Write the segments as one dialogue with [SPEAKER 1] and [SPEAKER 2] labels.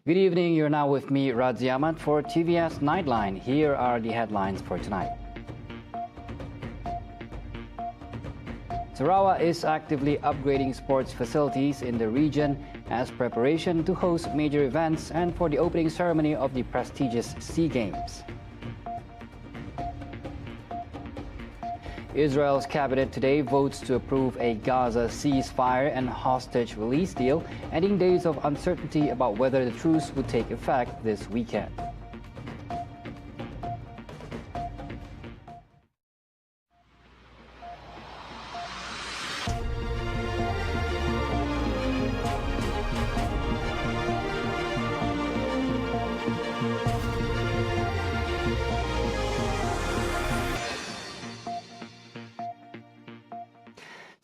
[SPEAKER 1] Good evening, you're now with me, Radzi Ahmad, for TVS Nightline. Here are the headlines for tonight. Sarawak is actively upgrading sports facilities in the region as preparation to host major events and for the opening ceremony of the prestigious SEA Games. Israel's cabinet today votes to approve a Gaza ceasefire and hostage release deal, ending days of uncertainty about whether the truce would take effect this weekend.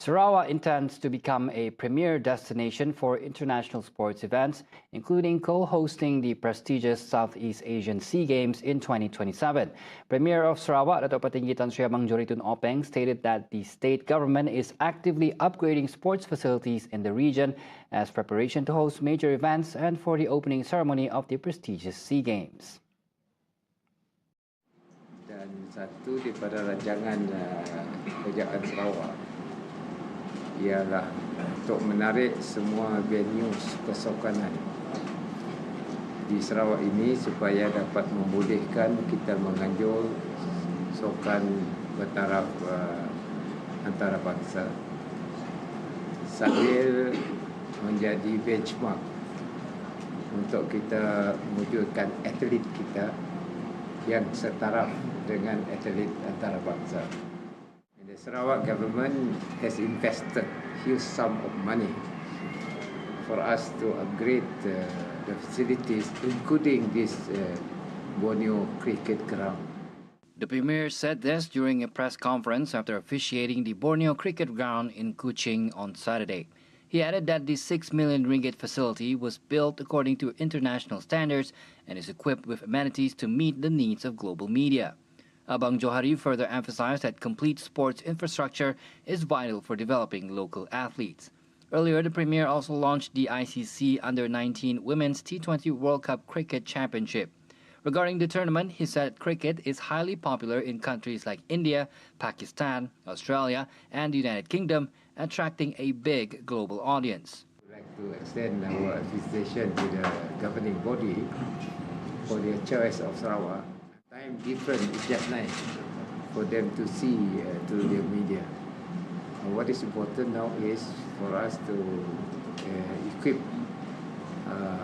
[SPEAKER 1] Sarawak intends to become a premier destination for international sports events, including co-hosting the prestigious Southeast Asian SEA Games in 2027. Premier of Sarawak, Dato' Patinggi Tan Sri Abang Joritun Openg, stated that the state government is actively upgrading sports facilities in the region as preparation to host major events and for the opening ceremony of the prestigious SEA Games.
[SPEAKER 2] Dan satu daripada rancangan kerajaan Sarawak ialah untuk menarik semua venue kesukanan di Sarawak ini supaya dapat membolehkan kita menganjur sukan bertaraf antarabangsa sambil menjadi benchmark untuk kita mewujudkan atlet kita yang setaraf dengan atlet antarabangsa. The Sarawak government has invested huge sum of money for us to upgrade the facilities, including this Borneo cricket ground.
[SPEAKER 1] The Premier said this during a press conference after officiating the Borneo cricket ground in Kuching on Saturday. He added that the 6 million ringgit facility was built according to international standards and is equipped with amenities to meet the needs of global media. Abang Johari further emphasized that complete sports infrastructure is vital for developing local athletes. Earlier, the Premier also launched the ICC Under-19 Women's T20 World Cup Cricket Championship. Regarding the tournament, he said cricket is highly popular in countries like India, Pakistan, Australia, and the United Kingdom, attracting a big global audience.
[SPEAKER 2] We'd like to extend our appreciation to the governing body for their choice of Sarawak. Time different is just nice for them to see through their media. What is important now is for us to equip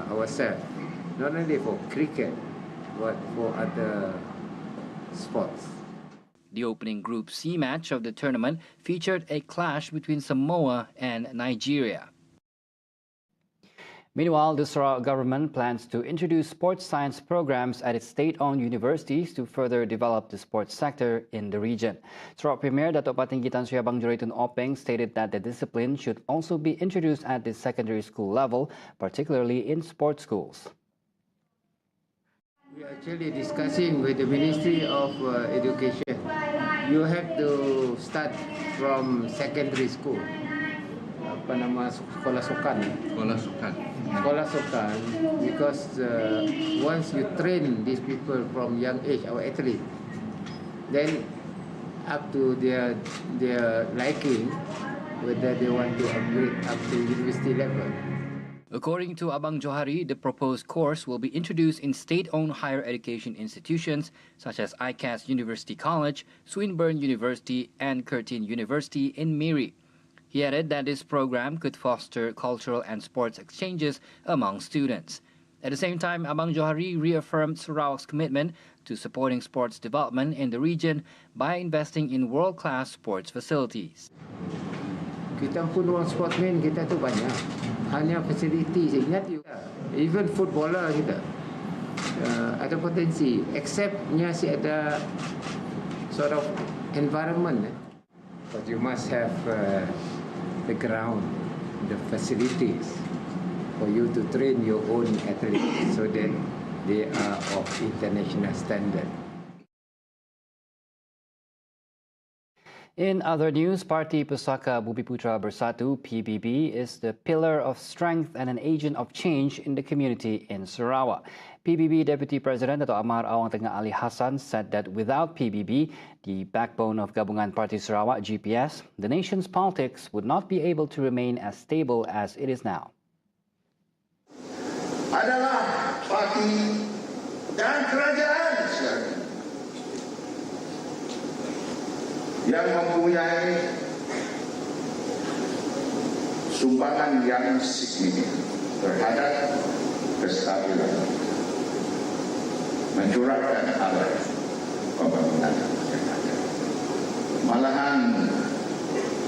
[SPEAKER 2] ourselves, not only for cricket, but for other sports.
[SPEAKER 1] The opening Group C match of the tournament featured a clash between Samoa and Nigeria. Meanwhile, the Sarawak government plans to introduce sports science programs at its state-owned universities to further develop the sports sector in the region. Sarawak Premier Dato' Patinggi Tan Sri Abang Joritun Openg stated that the discipline should also be introduced at the secondary school level, particularly in sports schools.
[SPEAKER 2] We are actually discussing with the Ministry of Education. You have to start from secondary school. Apa nama sekolah sukan? Sekolah sukan, because once you train these people from young age, our athletes, then up to their liking, whether they want to upgrade up to university level.
[SPEAKER 1] According to Abang Johari, the proposed course will be introduced in state-owned higher education institutions such as ICAS University College, Swinburne University, and Curtin University in Miri. He added that this program could foster cultural and sports exchanges among students. At the same time, Abang Johari reaffirmed Sarawak's commitment to supporting sports development in the region by investing in world-class sports facilities.
[SPEAKER 2] Kita pun orang sportsman kita tu banyak. Hanya fasiliti, saya ingat juga. Even footballer kita ada potensi, exceptnya si ada sort of environment. But you must have the ground, the facilities for you to train your own athletes so that they are of international standard.
[SPEAKER 1] In other news, Parti Pusaka Bumiputra Bersatu (PBB) is the pillar of strength and an agent of change in the community in Sarawak. PBB Deputy President Dato' Amar Awang Tengah Ali Hassan said that without PBB, the backbone of Gabungan Parti Sarawak (GPS), the nation's politics would not be able to remain as stable as it is now.
[SPEAKER 3] Adalah parti dan kerajaan sekarang yang mempunyai sumbangan yang signifikan terhadap kestabilan, mencurahkan arah pembangunan yang ada. Malahan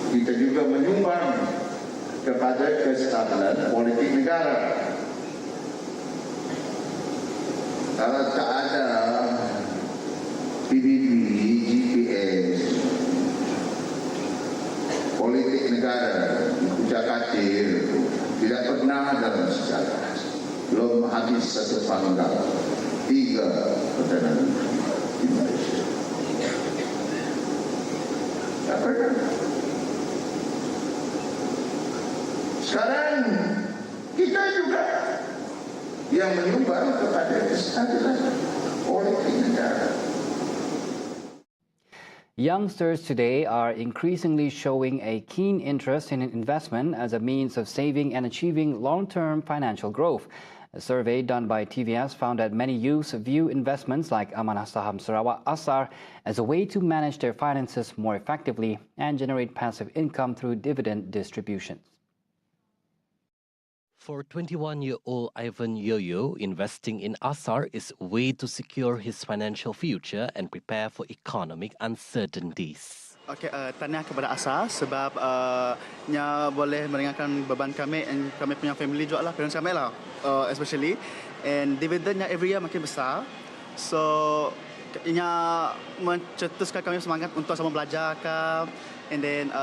[SPEAKER 3] kita juga menyumbang kepada kestabilan politik negara. Kalau tak ada PBB, GPS, politik negara kucak-kacir tidak pernah dalam sejarah belum habis satu panggal 3 Perdana Menteri di Malaysia. Tak pernah. Sekarang kita juga yang menyumbang kepada kestabilan politik negara.
[SPEAKER 1] Youngsters today are increasingly showing a keen interest in investment as a means of saving and achieving long-term financial growth. A survey done by TVS found that many youths view investments like Amanah Saham Sarawak ASSAR as a way to manage their finances more effectively and generate passive income through dividend distributions.
[SPEAKER 4] For 21-year-old Ivan Yoyo, investing in ASSAR is a way to secure his financial future and prepare for economic uncertainties.
[SPEAKER 5] Tahniah kepada ASSAR sebab nya boleh meringankan beban kami dan kami punya family juga lah, parents kami lah, especially. And dividendnya every year makin besar. So, nya mencetuskan kami semangat untuk sama belajar ke. And then,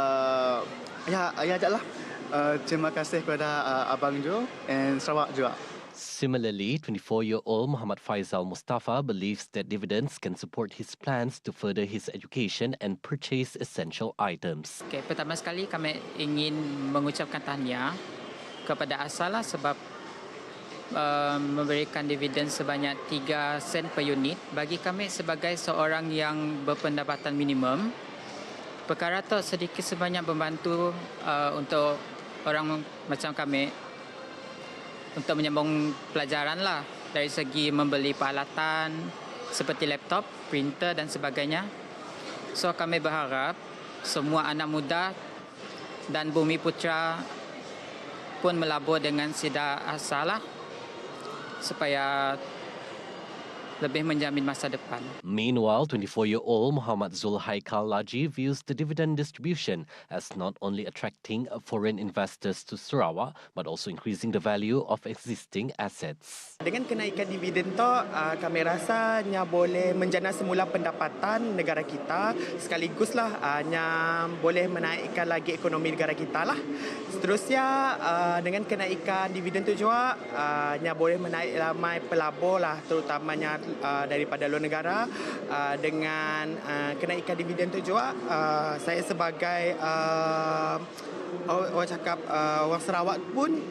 [SPEAKER 5] ya ajak lah. Terima kasih kepada Abang Jo and Sarawak juga.
[SPEAKER 4] Similarly, 24-year-old Muhammad Faizal Mustafa believes that dividends can support his plans to further his education and purchase essential items.
[SPEAKER 6] Pertama sekali kami ingin mengucapkan tahniah kepada ASSAR lah sebab memberikan dividen sebanyak 3 sen per unit. Bagi kami sebagai seorang yang berpendapatan minimum, perkara itu sedikit sebanyak membantu untuk orang macam kami untuk menyambung pelajaran lah, dari segi membeli peralatan seperti laptop, printer dan sebagainya. So kami berharap semua anak muda dan Bumi Putra pun melabur dengan sida ASSAR lah supaya lebih menjamin masa depan.
[SPEAKER 4] Meanwhile, 24-year-old Muhammad Zulhaikal Laji views the dividend distribution as not only attracting foreign investors to Sarawak, but also increasing the value of existing assets.
[SPEAKER 7] Dengan kenaikan dividen tu, kami rasanya boleh menjana semula pendapatan negara kita, sekaliguslah boleh menaikkan lagi ekonomi negara kita lah. Seterusnya, dengan kenaikan dividen tu juga, boleh menaik ramai pelabur lah, terutamanya daripada luar negara. Dengan kenaikan dividen tu juga, saya sebagai orang Sarawak pun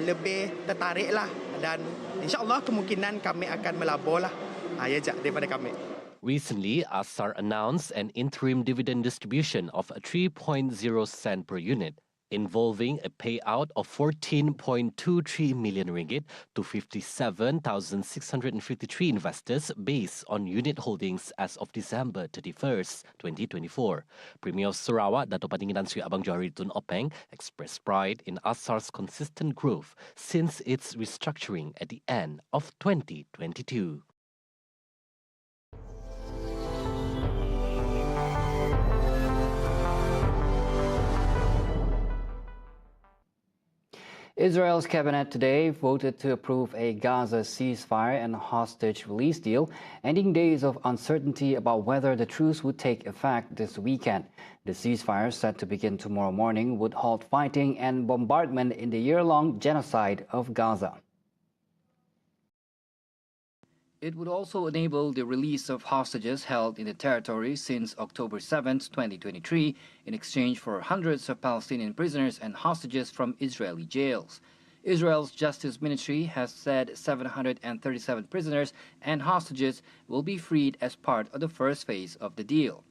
[SPEAKER 7] lebih tertarik lah, dan insyaAllah kemungkinan kami akan melabur lah. Ya daripada kami.
[SPEAKER 4] Recently, ASSAR announced an interim dividend distribution of 3.0 sen per unit, involving a payout of 14.23 million ringgit to 57,653 investors based on unit holdings as of December 31st, 2024. Premier of Sarawak, Dato' Patinggi Tan Sri Abang Johari Tun Openg, expressed pride in ASSAR's consistent growth since its restructuring at the end of 2022.
[SPEAKER 1] Israel's cabinet today voted to approve a Gaza ceasefire and hostage release deal, ending days of uncertainty about whether the truce would take effect this weekend. The ceasefire, set to begin tomorrow morning, would halt fighting and bombardment in the year-long genocide of Gaza. It would also enable the release of hostages held in the territory since October 7, 2023, in exchange for hundreds of Palestinian prisoners and hostages from Israeli jails. Israel's Justice Ministry has said 737 prisoners and hostages will be freed as part of the first phase of the deal.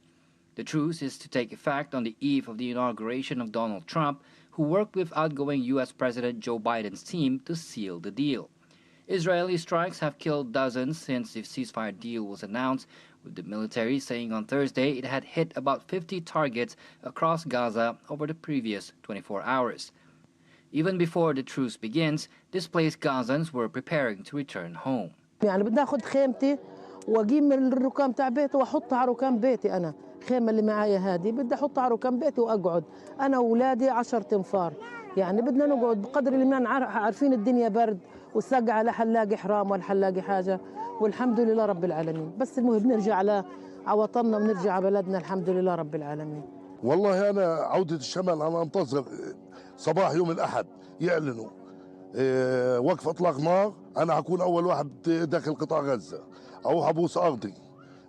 [SPEAKER 1] The truce is to take effect on the eve of the inauguration of Donald Trump, who worked with outgoing U.S. President Joe Biden's team to seal the deal. Israeli strikes have killed dozens since the ceasefire deal was announced, with the military saying on Thursday it had hit about 50 targets across Gaza over the previous 24 hours. Even before the truce begins, displaced Gazans were preparing to return home.
[SPEAKER 8] يعني بدي اخذ خيمتي واجيب من الركام تاع بيتي واحطها على ركام بيتي انا، الخيمه اللي معايا هذه بدي احطها على ركام بيتي واقعد انا واولادي 10 انفار، يعني بدنا نقعد بقدر اللي ما عارفين الدنيا برد والسقعه لا حنلاقي حرام ولا حنلاقي حاجه، والحمد لله رب العالمين، بس المهم نرجع على وطننا ونرجع على بلدنا الحمد لله رب العالمين.
[SPEAKER 9] والله انا عوده الشمال انا انتظر صباح يوم الاحد يعلنوا وقف اطلاق نار، انا حكون اول واحد داخل قطاع غزه او حبوس ارضي،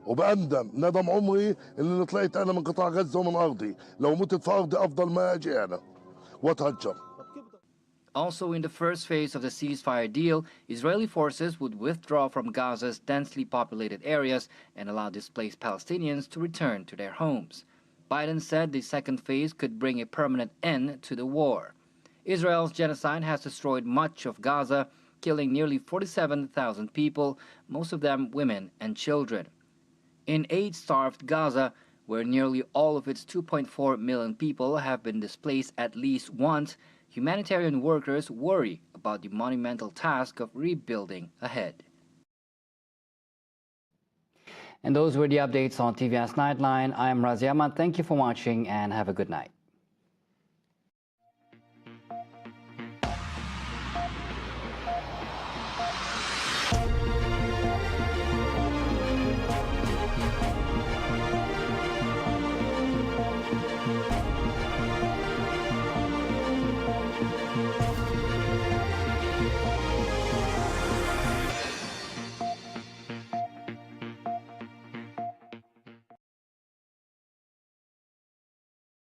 [SPEAKER 9] وبأندم ندم عمري اللي طلعت انا من قطاع غزه ومن ارضي، لو متت في ارضي افضل ما اجي انا واتهجر.
[SPEAKER 1] Also, in the first phase of the ceasefire deal, Israeli forces would withdraw from Gaza's densely populated areas and allow displaced Palestinians to return to their homes. Biden said the second phase could bring a permanent end to the war. Israel's genocide has destroyed much of Gaza, killing nearly 47,000 people, most of them women and children. In aid-starved Gaza, where nearly all of its 2.4 million people have been displaced at least once, humanitarian workers worry about the monumental task of rebuilding ahead. And those were the updates on TVS Nightline. I'm Razi Ahmad. Thank you for watching and have a good night.